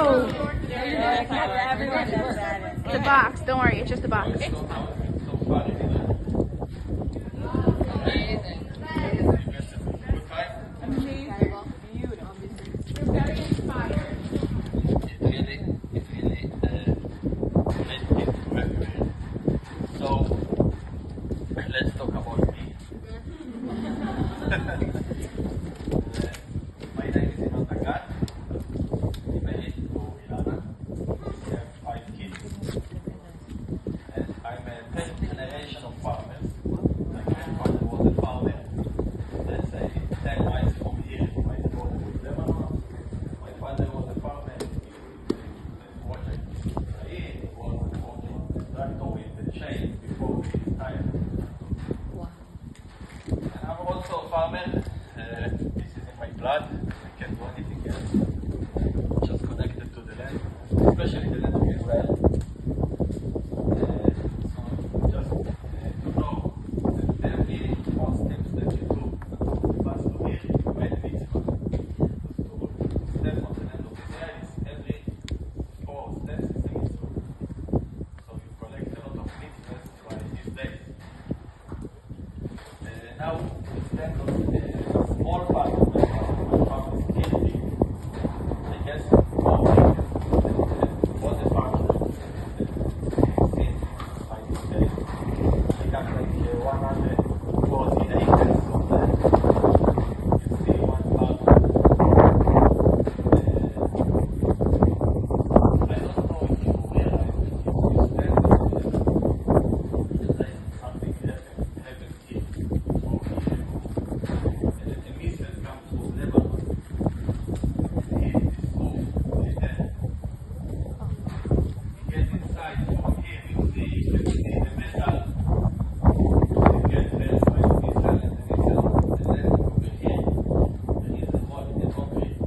No! Everyone does that. The box, don't worry, it's just a box. Let's talk about me. My name is Ivan. I'm married to Ilana. We have 5 kids. And I'm a 10th generation of farmers. My grandfather was a farmer. Let's say 10 miles from here, by the border with Lebanon. My father was a farmer. He was working on the tractor with the chain before he retired. And I'm also a farmer. This is in my blood. I can't do anything else. Just connected to the land, especially the land of Israel. So just to know that every small steps that you do pass to here, right mitzvah. To step on the land of Israel is every 4 steps is a mitzvah. So you collect a lot of mitzvahs by these days. Now, instead of a small part of my farm is still big. I guess all the farmers since by these days, they got like 140 acres of land. You see one part. I don't know if you realize that if you stand there, something happens here. A missile comes from Lebanon, hit this roof, and you get inside from here, you can see the metal, you get hurt by the missile, and then over here, there is a hole in the concrete,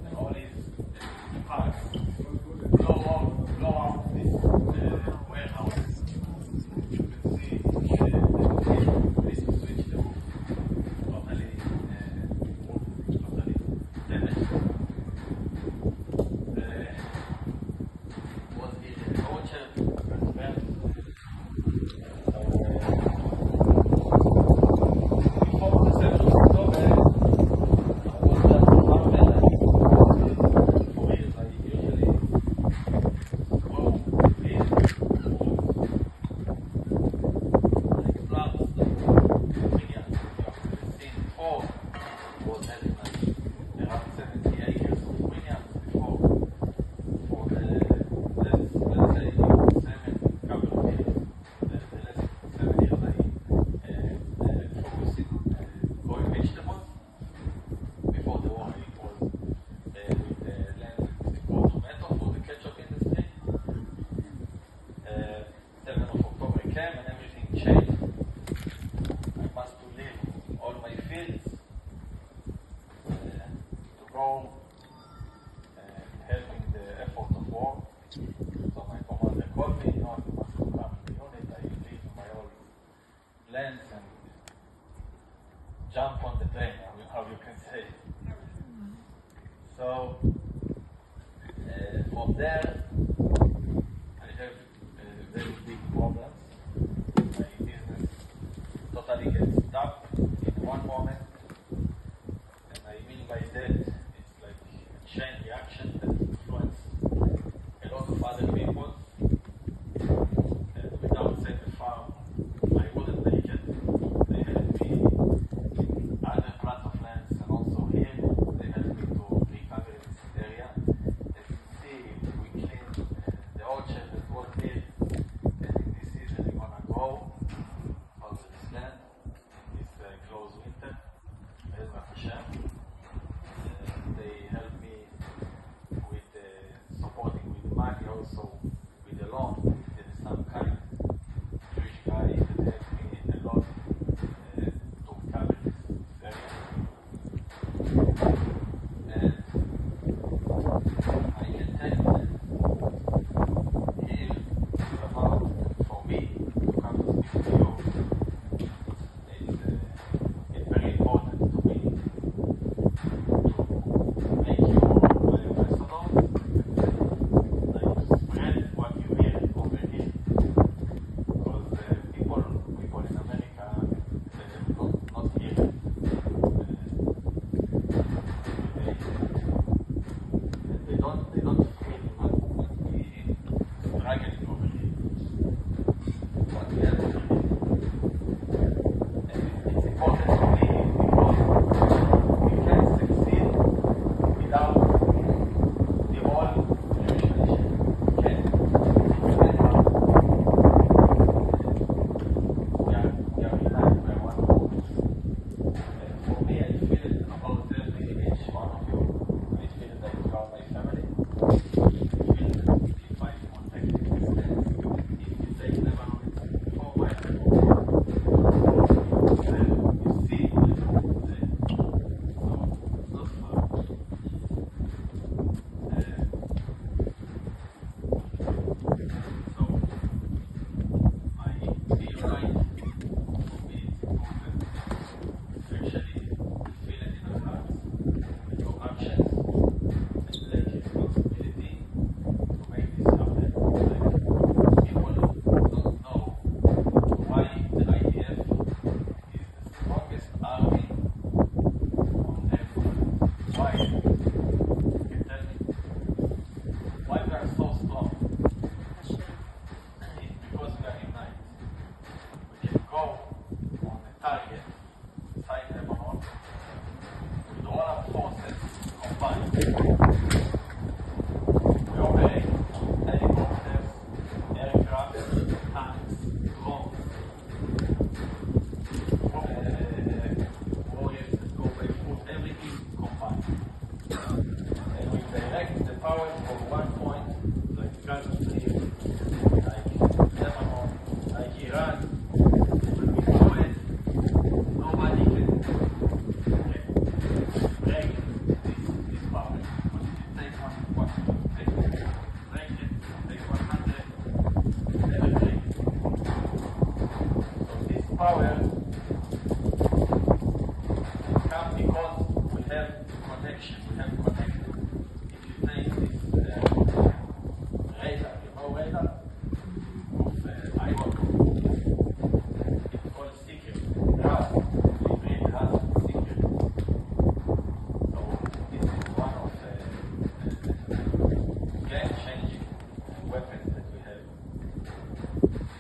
the hole is parts, blow out this warehouse. You can see this switch the roof. Totally damaged. Was here an orchard as well. Before the 7th of October, I was just a farmer. For years, I usually grow trees, like plants, like vineyards. In 4 was having like around 70 acres of vineyards before. For the let's say 7 couple of years, the last 7 years I focused in growing vegetables. Before the war it was with the land for tomato for the ketchup industry. 7th of October came and everything changed. I must to leave all my fields to go helping the effort of war. So my commander called me, no, you must to come to the unit. I leave my old lands and jump on the train, how you can say. So from there, I have very big problems. My business totally gets stopped in one moment. And I mean by that, it's like a chain reaction that influences a lot of other people. And without say the farm, I wouldn't make it. They helped me in other plots of lands and also here. They helped me to recover this area. As you see, we cleaned the orchard that was here. And in this season, we're gonna grow out of this land in this close winter. Bezrat Hashem. They helped me with they don't feel what we struggling over here. What we have over here. And it's important to me because we can't succeed without the whole Jewish nation. We can't have. We are united, we are one focus. And for me, I feel it about each one of you. I feel it like you are my family. I feel that if I contact you, if you take Lebanon, it's for my family. You see, so it's not far. So I feel like for me it's important. Actually, feel it in our hearts, with your actions, and take responsibility to make this happen. Like, people don't know why the IDF is the strongest army on earth. Why? You can tell me. Why we are so strong? It's because we are united. We can go on a target inside Lebanon with all our forces combined. We operate helicopters, aircraft, tanks, drones, warriors that go by foot, everything combined. And we direct the power from one point, like Gaza Strip, like Lebanon, like Iran. When we do it, nobody can break this power. But if you take one take break it, take 100, never break it. So this power comes because we have connection, we have connected. If you take this radar, you know radar? Of Iowa, it's called secret. Rust. They breathe rust secret. So this is one of the game-changing weapons that we have.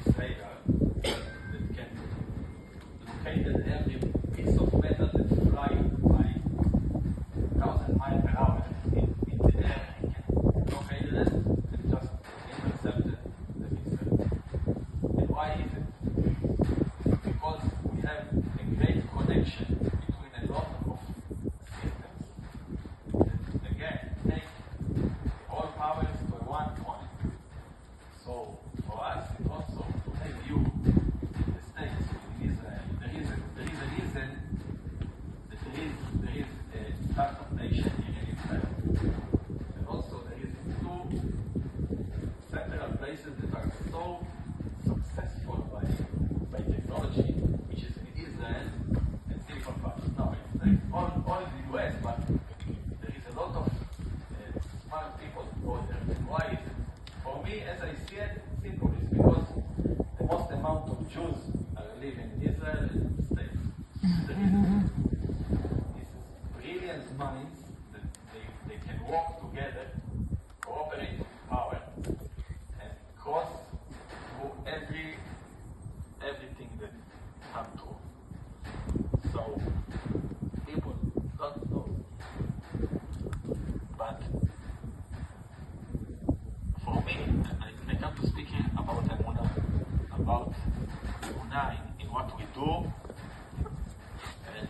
This radar that can locate every piece of metal that flies by 1,000 miles per hour in the air. It can locate it and just intercept the missile. And why is it? Because we have a great connection between a lot of systems that, again, take all powers to one point. So for us, it's also to have you in the States, in Israel. There is a reason that there is a startup nation here in Israel. And also there is two central places that are so successful by technology, which is in Israel and Silicon Valley. Now, it's like all in the US, but there is a lot of smart people who go there. And why is it? For me, as I see it, it's simple. It's because the most amount of Jews are living in Israel and in the States. There is brilliant minds that they can work together, cooperate with power, and cross through everything that come through. So people don't know. But for me, I come to speak here about Emunah, in what we do, and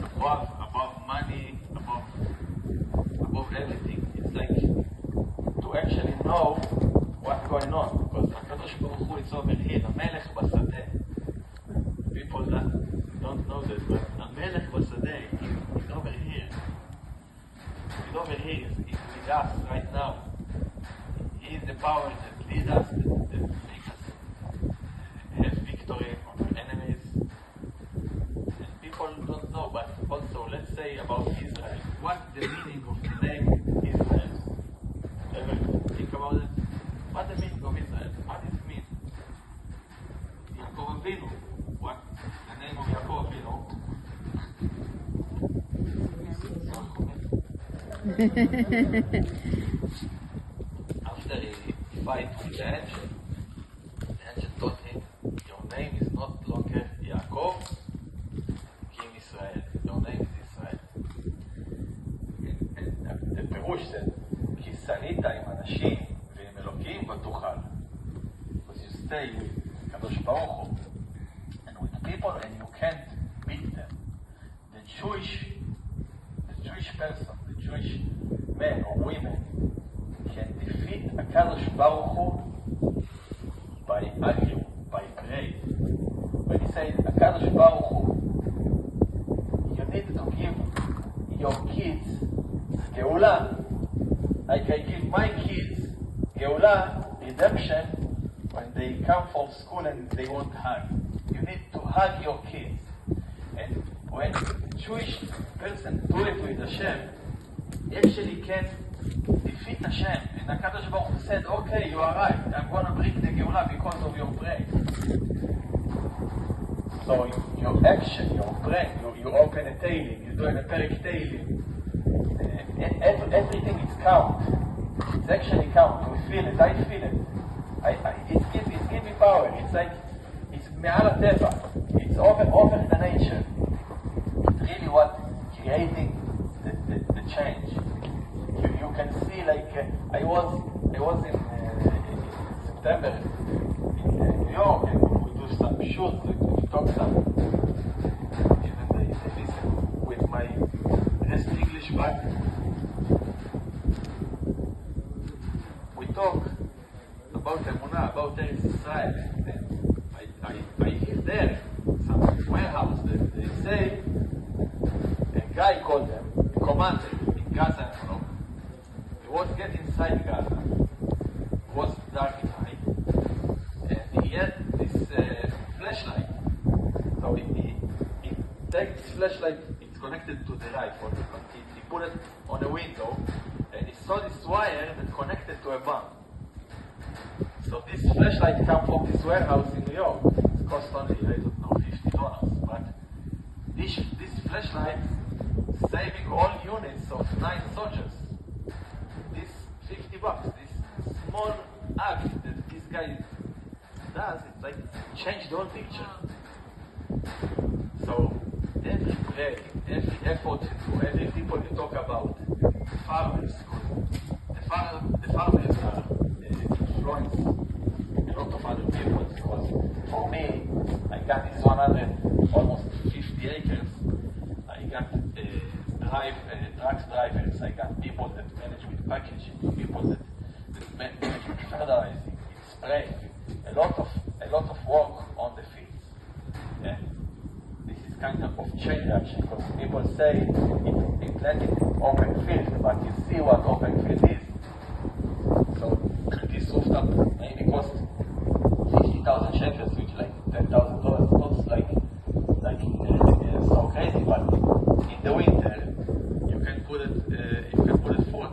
above money, above everything. It's like to actually know what's going on, because HaKadosh Baruch Hu is over here, המלך בשדה. People that don't know this, but המלך בשדה is over here. He's over here, he's with us right now. He is the power that leads us, that makes us have victory on our enemies. And people don't know, but also let's say about Israel. What's the meaning of the name Israel? Ever think about it? What's the meaning of Israel? What does it mean? Yaakov Avinu. What's the name of Yaakov Avinu? After he fight with the angel told him, your name is not longer Yaakov, King Israel. Your name is Israel. The פירוש זה, כי שרית עם אנשים ועם אלוקים ותוכל. Because you stay with קדוש ברוך הוא, and with people and you can't beat them. The Jewish person, the Jewish men or women can defeat הקדוש ברוך הוא by arguing, by praying. When he said, הקדוש ברוך הוא, you need to give your kids גאולה, like I give my kids גאולה, redemption, when they come from school and they want hug. You need to hug your kids. And when the Jewish person do it with Hashem, he actually can defeat Hashem. And HaKadosh Baruch Hu said, okay, you are right, I'm going to bring the Geulah because of your prayer. So your action, your prayer, you open a tailing, you do a Perek tailing, everything is count. It's actually count. We feel it, I feel it. It gives me power. It's like, it's מעל הטבע. It's over the nature. It's really what creating the change. You can see, like, I was in September in New York, and we do some shoots, like, we talk some, even they listen with my best English back. We talk about Emunah, about Eretz Israel, and I hear there some warehouse that they say a guy called them, a commander in Gaza, he was get inside Gaza. It was dark night, and he had this flashlight. So he takes this flashlight, it's connected to the rifle, but he put it on a window, and he saw this wire that connected to a bomb. So this flashlight come from this warehouse in New York. It cost only, I don't know, $50. But this flashlight saving all units of 9 soldiers. This $50, this small act that this guy does, it's like change the whole picture. So every prayer, every effort you do, every people you talk about, farmers, the farmers are influence a lot of other people, because for me, I got this 100, almost 50 acres. I got trucks drivers, I got people that manage with packaging, people that manage with fertilizing, with spraying, a lot of work on the fields. And this is kind of chain reaction, because people say it's planting open field, but you see what open field is. So this rooftop maybe cost 50,000 shekels, which like $10,000. It's like so crazy, but in the winter you can put it food.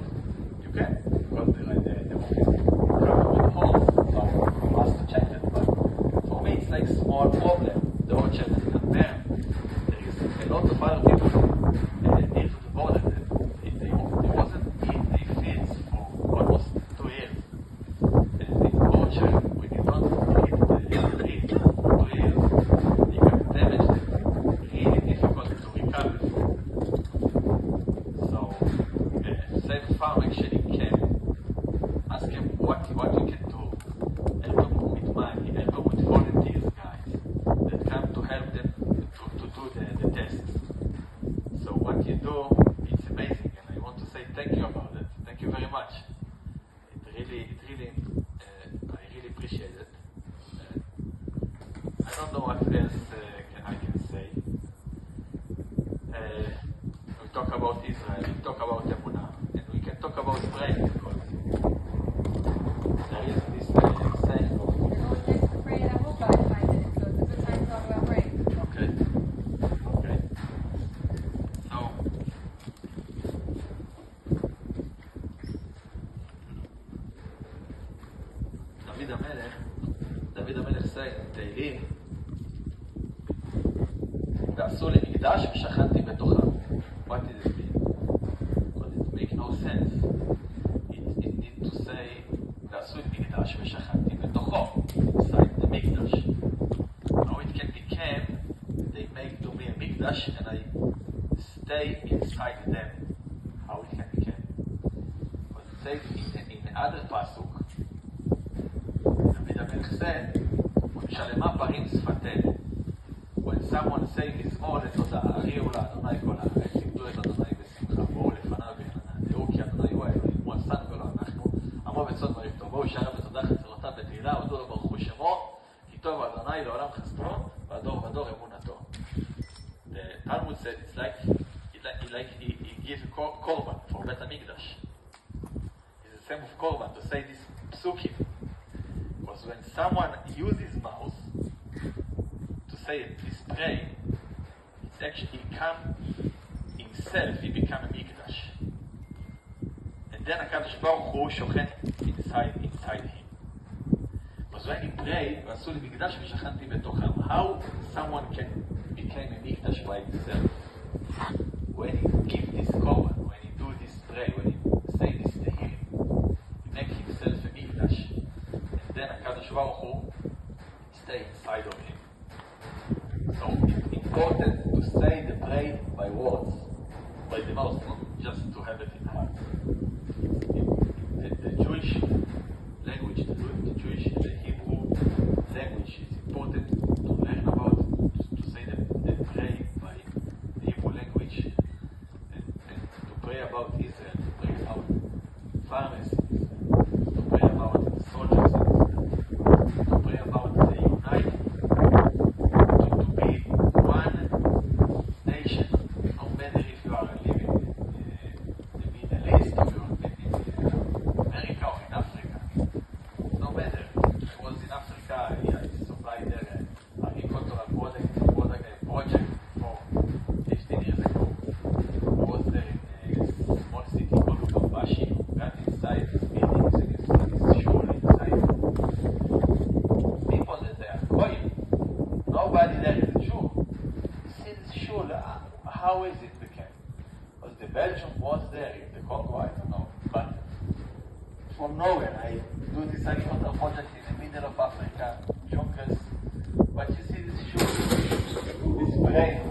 You can, because the roof is covered with holes, so you must change it. But for me it's like small problem. The orchard is not there. There is a lot of other people near to the border that they wasn't eat their fields for almost 2 years. And in the orchard, when you don't eat the trees for 2 years, you can damage them. Really difficult to recover. So, save farm actually can ask him what you can do. Help them with money, help them with volunteers, guys, that come to help them to do the tests. So what you do, it's amazing, and I want to say thank you about it. Thank you very much. I really appreciate it. I don't know what else I can say. We talk about Israel, we talk about Emunah, and we can talk about prayer, because there is this saying of... Next to pray, and I will buy 5 minutes, so it's a good time to talk about praying. Okay. So, דוד המלך say in תהילים, ועשו לי מקדש ושכנתי בתוכם. What does it mean? What it make no sense. It needs to say, ועשו את מקדש ושכנתי בתוכו, inside the מקדש. How it can become, they make to me a מקדש and I stay inside them. How it can become. But it says in other pasuk, דוד המלך said, ושלמה פרים שפתנו. When someone say מזמור לתודה, הריעו לאדוני כל הארץ, עמדו את אדוני בשמחה, בואו לפניו בעננה, דעו כי אדוני הוא האלוהים, הוא עשנו ולא אנחנו, עמו בצאן מרבתו, בואו שעריו בתודה חצרותיו בתהילה, הודו לו ברוך הוא שמו, כי טוב אדוני לעולם חסדו, והדור ודור אמונתו. The Talmud said it's like he gives a korban for Bet HaMikdash. It's the same with korban to say this psukim. Because when someone uses mouth to say this prayer, it's actually himself, he become a mikdash. And then HaKadosh Baruch Hu shochen inside him. Because when he prayed, ועשו לי מקדש ושכנתי בתוכם. How someone can become a mikdash by himself? When he give this korban, when he do this prayer, when he say this tehillim, he make himself a mikdash. And then HaKadosh Baruch Hu stay inside of him. So it's important to say the prayer by words, by the mouth, not just to have it in heart. The Jewish language, the Jewish, the Hebrew language, it's important to learn about, to say the prayer by the Hebrew language, and to pray about Israel, to pray about farmers in Israel, to pray about the soldiers in Israel, to pray about the united, to be one nation, no matter if you are living in the Middle East or you're in America or in Africa. No matter. I was in Africa, I supplied their agricultural project for 15 years ago. I was there in a small city called Lubumbashi, got inside buildings and this shul inside. People that they are going, nobody there is a Jew. You see this shul, how is it became? Because the Belgium was there, in the Congo, I don't know. But from nowhere, I do this agricultural project in the middle of Africa, jungles. But you see this shul, this brain,